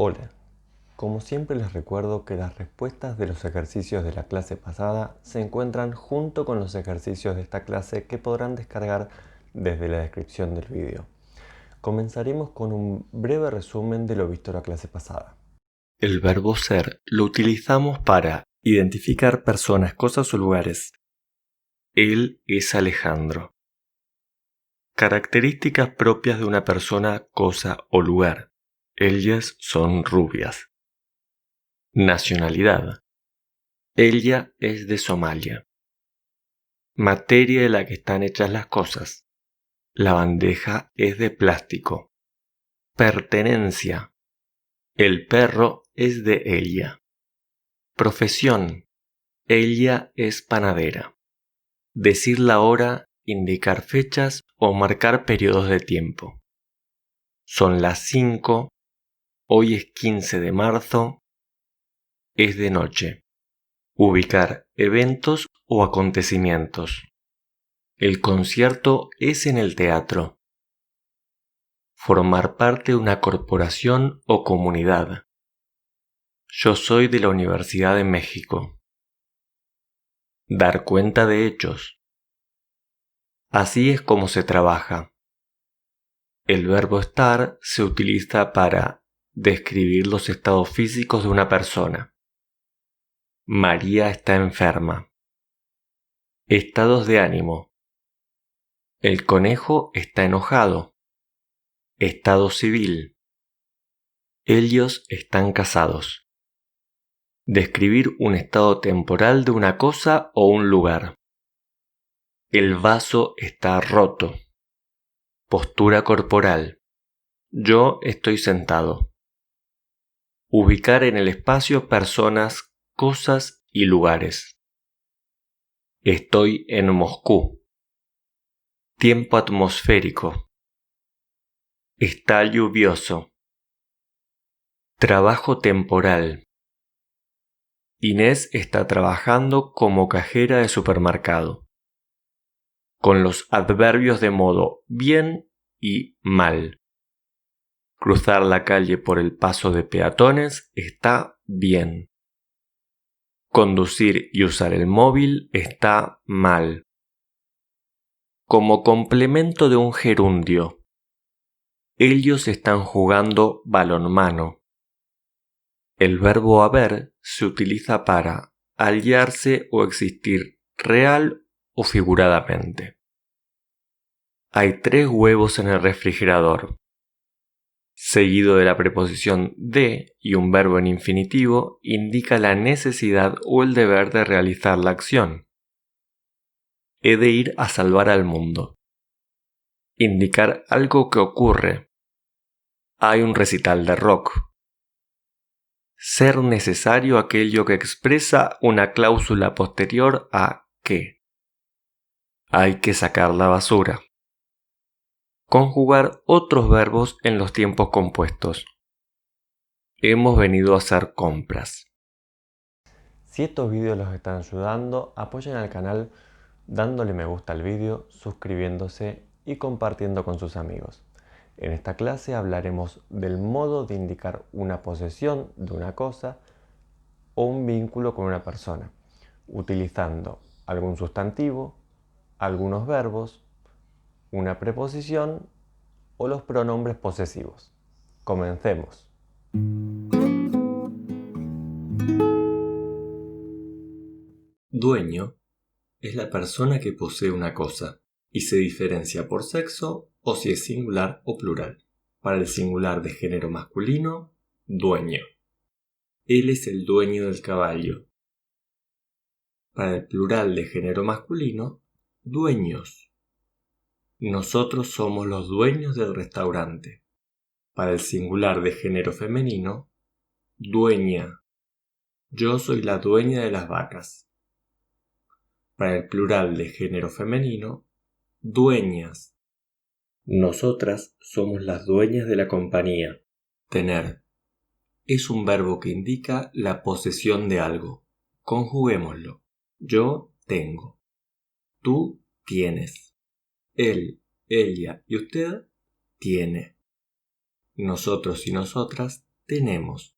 Hola, como siempre les recuerdo que las respuestas de los ejercicios de la clase pasada se encuentran junto con los ejercicios de esta clase que podrán descargar desde la descripción del video. Comenzaremos con un breve resumen de lo visto en la clase pasada. El verbo ser lo utilizamos para identificar personas, cosas o lugares. Él es Alejandro. Características propias de una persona, cosa o lugar. Ellas son rubias. Nacionalidad. Ella es de Somalia. Materia de la que están hechas las cosas. La bandeja es de plástico. Pertenencia. El perro es de ella. Profesión. Ella es panadera. Decir la hora, indicar fechas o marcar periodos de tiempo. Son las 5. Hoy es 15 de marzo. Es de noche. Ubicar eventos o acontecimientos. El concierto es en el teatro. Formar parte de una corporación o comunidad. Yo soy de la Universidad de México. Dar cuenta de hechos. Así es como se trabaja. El verbo estar se utiliza para describir los estados físicos de una persona. María está enferma. Estados de ánimo. El conejo está enojado. Estado civil. Ellos están casados. Describir un estado temporal de una cosa o un lugar. El vaso está roto. Postura corporal. Yo estoy sentado. Ubicar en el espacio personas, cosas y lugares. Estoy en Moscú. Tiempo atmosférico. Está lluvioso. Trabajo temporal. Inés está trabajando como cajera de supermercado. Con los adverbios de modo bien y mal. Cruzar la calle por el paso de peatones está bien. Conducir y usar el móvil está mal. Como complemento de un gerundio. Ellos están jugando balonmano. El verbo haber se utiliza para hallarse o existir real o figuradamente. Hay 3 huevos en el refrigerador. Seguido de la preposición de y un verbo en infinitivo, indica la necesidad o el deber de realizar la acción. He de ir a salvar al mundo. Indicar algo que ocurre. Hay un recital de rock. Ser necesario aquello que expresa una cláusula posterior a que. Hay que sacar la basura. Conjugar otros verbos en los tiempos compuestos. Hemos venido a hacer compras. Si estos vídeos los están ayudando, apoyen al canal dándole me gusta al vídeo, suscribiéndose y compartiendo con sus amigos. En esta clase hablaremos del modo de indicar una posesión de una cosa o un vínculo con una persona, utilizando algún sustantivo, algunos verbos, una preposición o los pronombres posesivos. Comencemos. Dueño es la persona que posee una cosa y se diferencia por sexo o si es singular o plural. Para el singular de género masculino, dueño. Él es el dueño del caballo. Para el plural de género masculino, dueños. Nosotros somos los dueños del restaurante. Para el singular de género femenino, dueña. Yo soy la dueña de las vacas. Para el plural de género femenino, dueñas. Nosotras somos las dueñas de la compañía. Tener. Es un verbo que indica la posesión de algo. Conjuguémoslo. Yo tengo. Tú tienes. Él, ella y usted tiene. Nosotros y nosotras tenemos.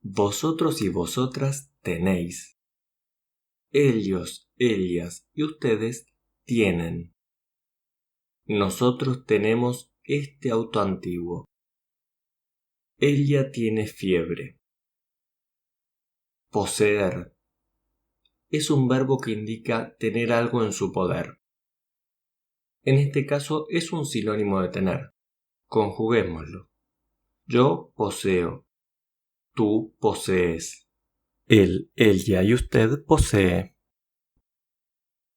Vosotros y vosotras tenéis. Ellos, ellas y ustedes tienen. Nosotros tenemos este auto antiguo. Ella tiene fiebre. Poseer es un verbo que indica tener algo en su poder. En este caso es un sinónimo de tener. Conjuguémoslo. Yo poseo. Tú posees. Él, ella y usted posee.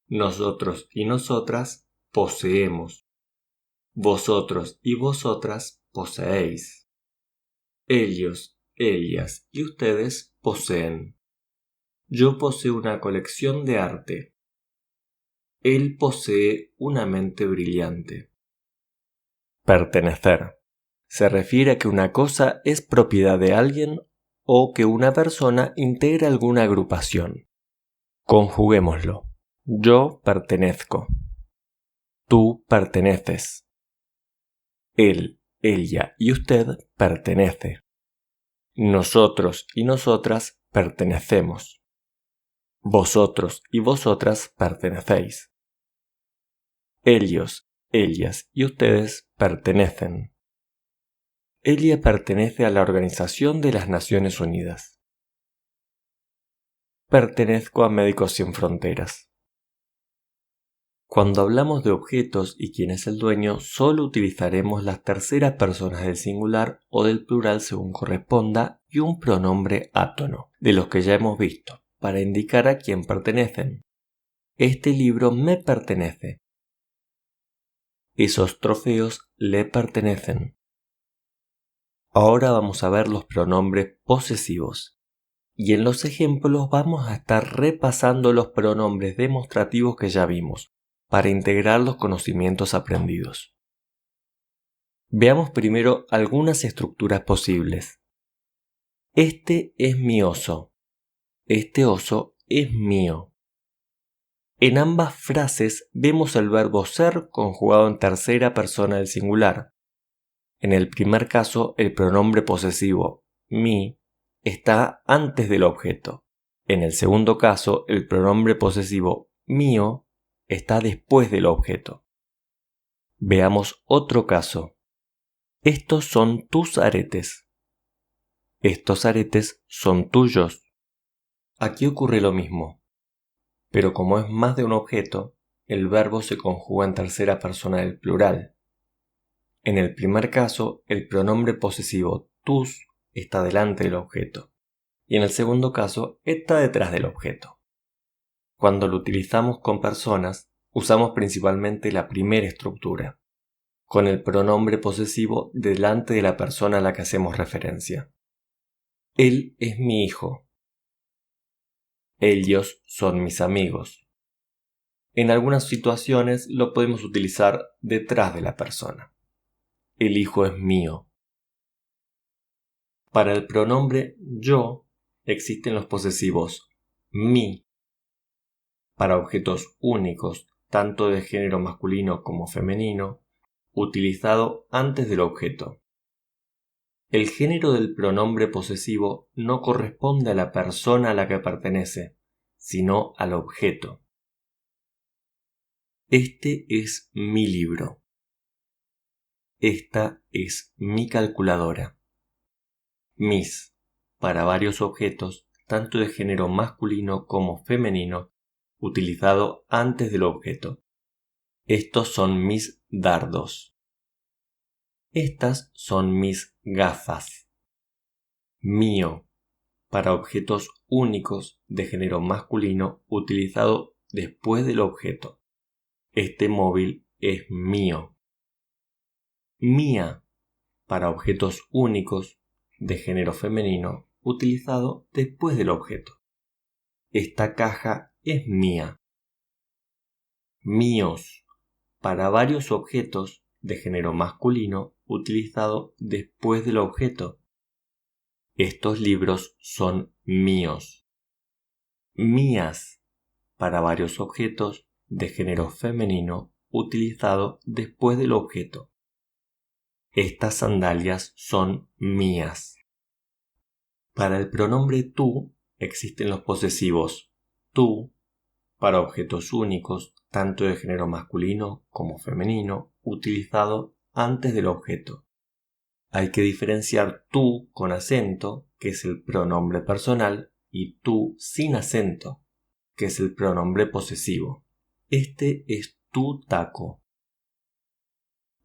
Nosotros y nosotras poseemos. Vosotros y vosotras poseéis. Ellos, ellas y ustedes poseen. Yo poseo una colección de arte. Él posee una mente brillante. Pertenecer. Se refiere a que una cosa es propiedad de alguien o que una persona integra alguna agrupación. Conjuguémoslo. Yo pertenezco. Tú perteneces. Él, ella y usted pertenece. Nosotros y nosotras pertenecemos. Vosotros y vosotras pertenecéis. Ellos, ellas y ustedes pertenecen. Ella pertenece a la Organización de las Naciones Unidas. Pertenezco a Médicos Sin Fronteras. Cuando hablamos de objetos y quién es el dueño, solo utilizaremos las terceras personas del singular o del plural según corresponda y un pronombre átono, de los que ya hemos visto, para indicar a quién pertenecen. Este libro me pertenece. Esos trofeos le pertenecen. Ahora vamos a ver los pronombres posesivos. Y en los ejemplos vamos a estar repasando los pronombres demostrativos que ya vimos, para integrar los conocimientos aprendidos. Veamos primero algunas estructuras posibles. Este es mi oso. Este oso es mío. En ambas frases vemos el verbo ser conjugado en tercera persona del singular. En el primer caso, el pronombre posesivo mi está antes del objeto. En el segundo caso, el pronombre posesivo mío está después del objeto. Veamos otro caso. Estos son tus aretes. Estos aretes son tuyos. Aquí ocurre lo mismo, pero como es más de un objeto, el verbo se conjuga en tercera persona del plural. En el primer caso, el pronombre posesivo tus está delante del objeto, y en el segundo caso está detrás del objeto. Cuando lo utilizamos con personas, usamos principalmente la primera estructura, con el pronombre posesivo delante de la persona a la que hacemos referencia. Él es mi hijo. Ellos son mis amigos. En algunas situaciones lo podemos utilizar detrás de la persona. El hijo es mío. Para el pronombre yo existen los posesivos mi para objetos únicos, tanto de género masculino como femenino, utilizado antes del objeto. El género del pronombre posesivo no corresponde a la persona a la que pertenece, sino al objeto. Este es mi libro. Esta es mi calculadora. Mis, para varios objetos, tanto de género masculino como femenino, utilizado antes del objeto. Estos son mis dardos. Estas son mis gafas. Mío, para objetos únicos de género masculino, utilizado después del objeto. Este móvil es mío. Mía, para objetos únicos de género femenino, utilizado después del objeto. Esta caja es mía. Míos, para varios objetos de género masculino, utilizado después del objeto. Estos libros son míos. Mías, para varios objetos de género femenino, utilizado después del objeto. Estas sandalias son mías. Para el pronombre tú existen los posesivos tú para objetos únicos, tanto de género masculino como femenino, utilizado antes del objeto. Hay que diferenciar tú con acento, que es el pronombre personal, y tú sin acento, que es el pronombre posesivo. Este es tu taco.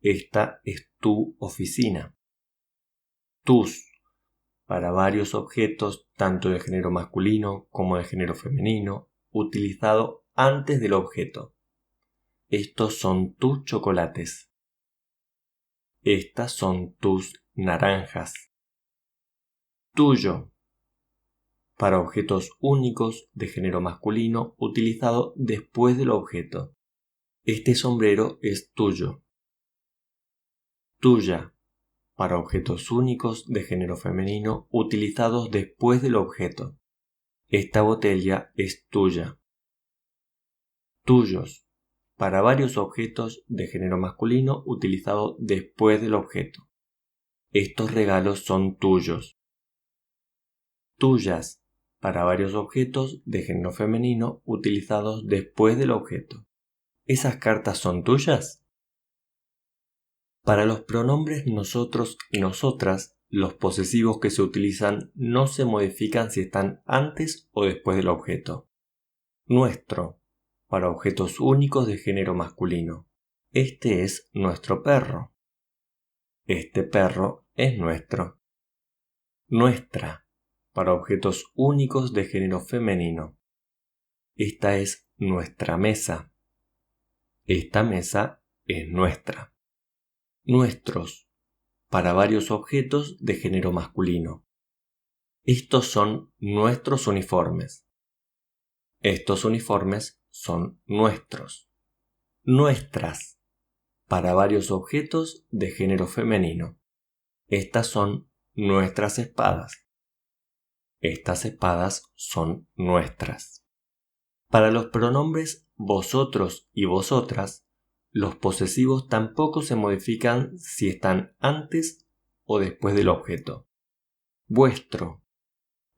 Esta es tu oficina. Tus para varios objetos, tanto de género masculino como de género femenino, utilizado antes del objeto. Estos son tus chocolates. Estas son tus naranjas. Tuyo, para objetos únicos de género masculino, utilizado después del objeto. Este sombrero es tuyo. Tuya, para objetos únicos de género femenino, utilizados después del objeto. Esta botella es tuya. Tuyos, para varios objetos de género masculino utilizados después del objeto. Estos regalos son tuyos. Tuyas, para varios objetos de género femenino utilizados después del objeto. ¿Esas cartas son tuyas? Para los pronombres nosotros y nosotras, los posesivos que se utilizan no se modifican si están antes o después del objeto. Nuestro, para objetos únicos de género masculino. Este es nuestro perro. Este perro es nuestro. Nuestra, para objetos únicos de género femenino. Esta es nuestra mesa. Esta mesa es nuestra. Nuestros, para varios objetos de género masculino. Estos son nuestros uniformes. Estos uniformes son nuestros. Nuestras, para varios objetos de género femenino. Estas son nuestras espadas. Estas espadas son nuestras. Para los pronombres vosotros y vosotras, los posesivos tampoco se modifican si están antes o después del objeto. Vuestro.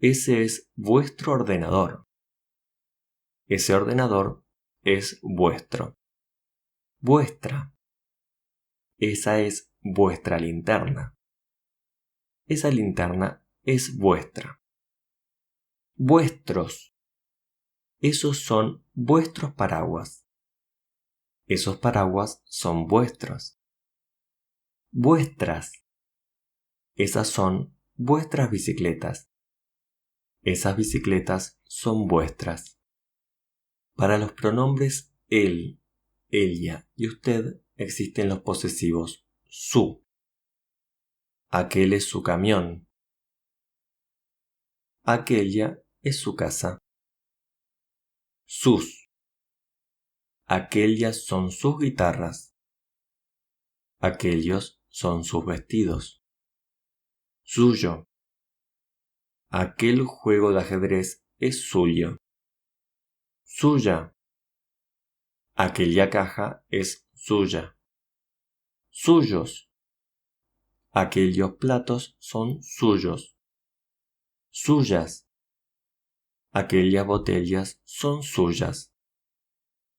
Ese es vuestro ordenador. Ese ordenador es vuestro. Vuestra. Esa es vuestra linterna. Esa linterna es vuestra. Vuestros. Esos son vuestros paraguas. Esos paraguas son vuestros. Vuestras. Esas son vuestras bicicletas. Esas bicicletas son vuestras. Para los pronombres él, ella y usted existen los posesivos su. Aquel es su camión. Aquella es su casa. Sus. Aquellas son sus guitarras. Aquellos son sus vestidos. Suyo. Aquel juego de ajedrez es suyo. Suya. Aquella caja es suya. Suyos. Aquellos platos son suyos. Suyas. Aquellas botellas son suyas.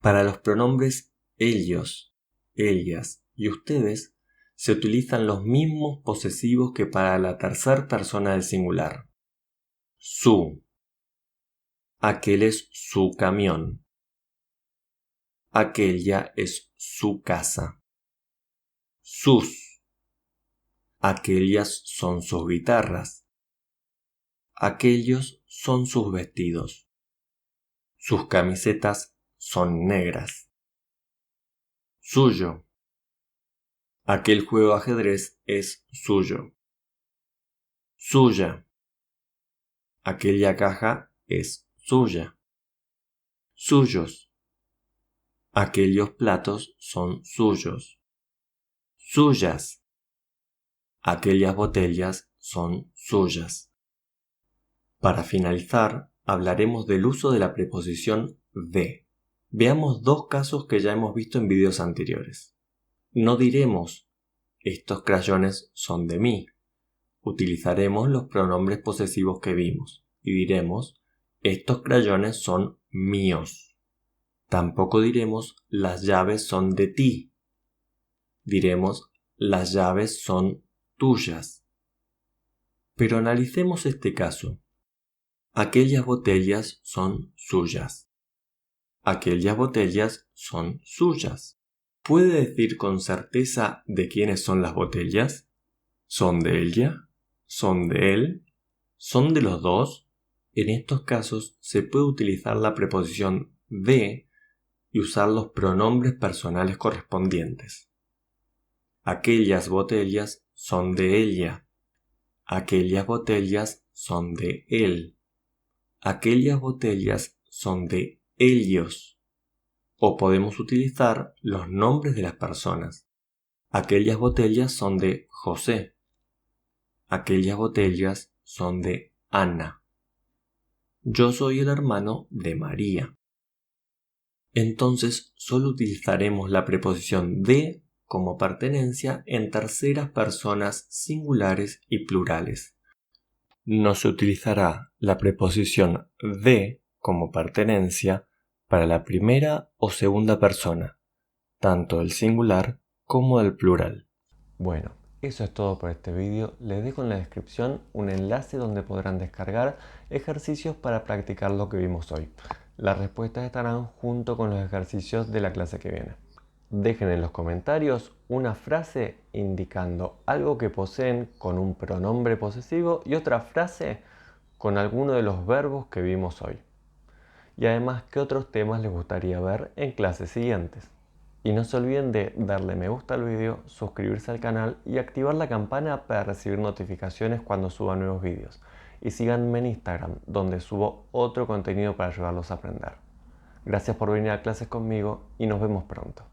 Para los pronombres ellos, ellas y ustedes se utilizan los mismos posesivos que para la tercera persona del singular. Su. Aquel es su camión. Aquella es su casa. Sus. Aquellas son sus guitarras. Aquellos son sus vestidos. Sus camisetas son negras. Suyo. Aquel juego de ajedrez es suyo. Suya. Aquella caja es suya. Suyos. Aquellos platos son suyos. Suyas. Aquellas botellas son suyas. Para finalizar, hablaremos del uso de la preposición de. Veamos dos casos que ya hemos visto en videos anteriores. No diremos, estos crayones son de mí, utilizaremos los pronombres posesivos que vimos y diremos: estos crayones son míos. Tampoco diremos: las llaves son de ti. Diremos: las llaves son tuyas. Pero analicemos este caso. Aquellas botellas son suyas. Aquellas botellas son suyas. ¿Puede decir con certeza de quiénes son las botellas? ¿Son de ella? ¿Son de él? ¿Son de los dos? En estos casos se puede utilizar la preposición de y usar los pronombres personales correspondientes. Aquellas botellas son de ella. Aquellas botellas son de él. Aquellas botellas son de ellos. O podemos utilizar los nombres de las personas. Aquellas botellas son de José. Aquellas botellas son de Ana. Yo soy el hermano de María. Entonces solo utilizaremos la preposición de como pertenencia en terceras personas singulares y plurales. No se utilizará la preposición de como pertenencia para la primera o segunda persona, tanto del singular como del plural. Bueno, eso es todo por este vídeo. Les dejo en la descripción un enlace donde podrán descargar ejercicios para practicar lo que vimos hoy. Las respuestas estarán junto con los ejercicios de la clase que viene. Dejen en los comentarios una frase indicando algo que poseen con un pronombre posesivo y otra frase con alguno de los verbos que vimos hoy. Y además, ¿qué otros temas les gustaría ver en clases siguientes? Y no se olviden de darle me gusta al video, suscribirse al canal y activar la campana para recibir notificaciones cuando suba nuevos vídeos. Y síganme en Instagram, donde subo otro contenido para ayudarlos a aprender. Gracias por venir a clases conmigo y nos vemos pronto.